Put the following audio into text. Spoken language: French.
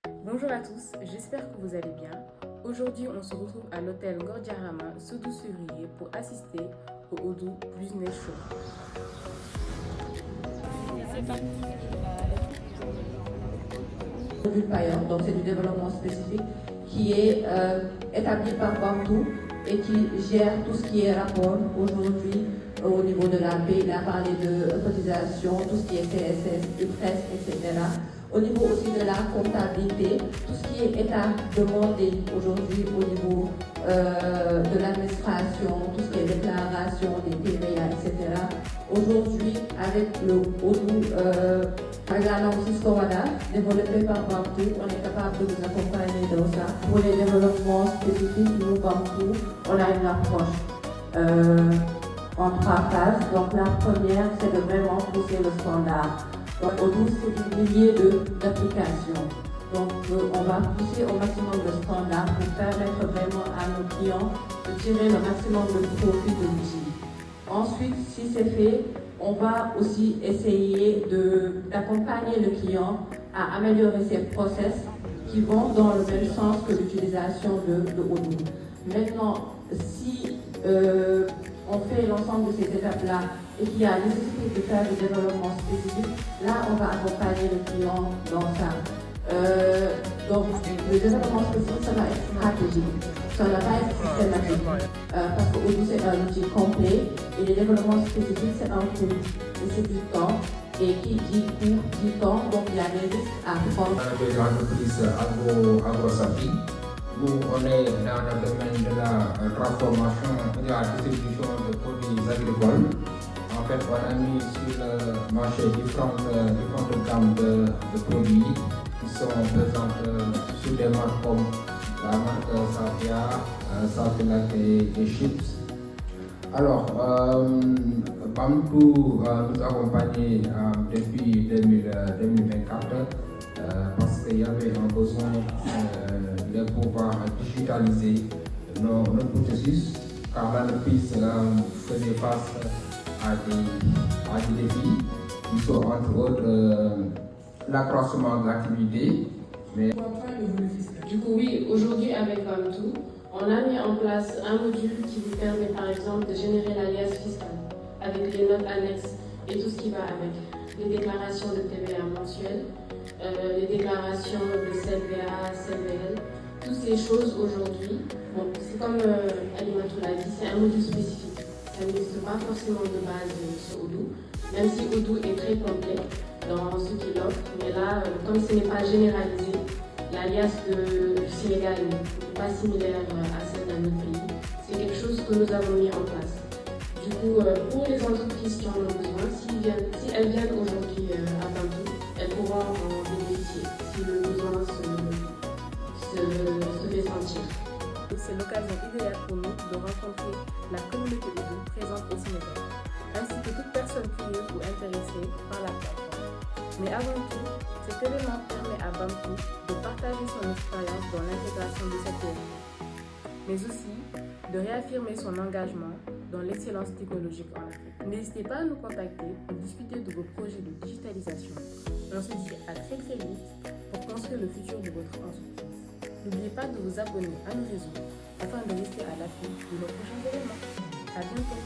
Bonjour à tous, j'espère que vous allez bien. Aujourd'hui, on se retrouve à l'hôtel Gordiarama, ce 12 février, pour assister au Odoo Business Show. Du Payor, donc c'est du développement spécifique qui est établi par Bantou et qui gère tout ce qui est rapport aujourd'hui au niveau de la paie. Il a parlé de cotisation, tout ce qui est CSS, UPRES, etc. Au niveau aussi de la comptabilité, tout ce qui est état demandé aujourd'hui au niveau de l'administration, tout ce qui est déclaration des TVA, etc. Aujourd'hui, avec le Odoo, avec la norme Cisco WADA, développée par Bantou, on est capable de vous accompagner dans ça. Pour les développements spécifiques, nous, Bantou, on a une approche en 3 phases. Donc la première, c'est de vraiment pousser le standard. Donc Odoo, c'est des milliers d'applications. Donc on va pousser au maximum le standard pour permettre vraiment à nos clients de tirer le maximum de profit de l'outil. Ensuite, si c'est fait, on va aussi essayer d'accompagner le client à améliorer ses process qui vont dans le même sens que l'utilisation de Odoo. Maintenant, si on fait l'ensemble de ces étapes-là et qu'il y a nécessité de faire du développement spécifique, là, on va accompagner le client dans ça. Donc, le développement spécifique, ça va être stratégique. Ça ne va pas être systématique. Parce que Odoo, c'est un outil complet et le développement spécifique, c'est un coût. Et c'est du temps. Et qui dit coût, dit temps, donc il y a des risques à prendre. De l'entreprise AgroSafi. Nous, on est dans le domaine de la transformation et de la distribution de produits agricoles. En fait, on a mis sur le marché différentes gammes de produits qui sont présentes sous des marques comme la marque Safia, Safilac et Chips. Alors, Bantou nous accompagne depuis 2024 parce qu'il y avait un besoin de pouvoir digitaliser nos processus car l'entreprise faisait face à des défis qui sont entre autres l'accroissement de l'activité. Mais... Du coup, oui, aujourd'hui avec Bantou, on a mis en place un module qui vous permet par exemple de générer l'alias fiscal avec les notes annexes et tout ce qui va avec. Les déclarations de TVA mensuelles, les déclarations de CLVA, CLVL, toutes ces choses aujourd'hui, bon, c'est comme Alimatou l'a dit, c'est un module spécifique. Ça n'existe pas forcément de base sur Odoo, même si Odoo est très complet dans ce qu'il offre, mais là, comme ce n'est pas généralisé, l'alias du Sénégal n'est pas similaire à celle d'un autre pays. C'est quelque chose que nous avons mis en place. Du coup, pour les entreprises qui en ont besoin, si elles viennent aujourd'hui à Bantou, elles pourront en bénéficier si le besoin se fait sentir. C'est l'occasion idéale pour nous de rencontrer la communauté Odoo présente au Sénégal, ainsi que toute personne curieuse ou intéressée par la plateforme. Mais avant tout, cet événement permet à Bantou de partager son expérience dans l'intégration de cette technologie, mais aussi de réaffirmer son engagement dans l'excellence technologique en Afrique. N'hésitez pas à nous contacter pour discuter de vos projets de digitalisation. On se dit à très vite pour construire le futur de votre entreprise. N'oubliez pas de vous abonner à nos réseaux afin de rester à l'affût de nos prochains événements. À bientôt!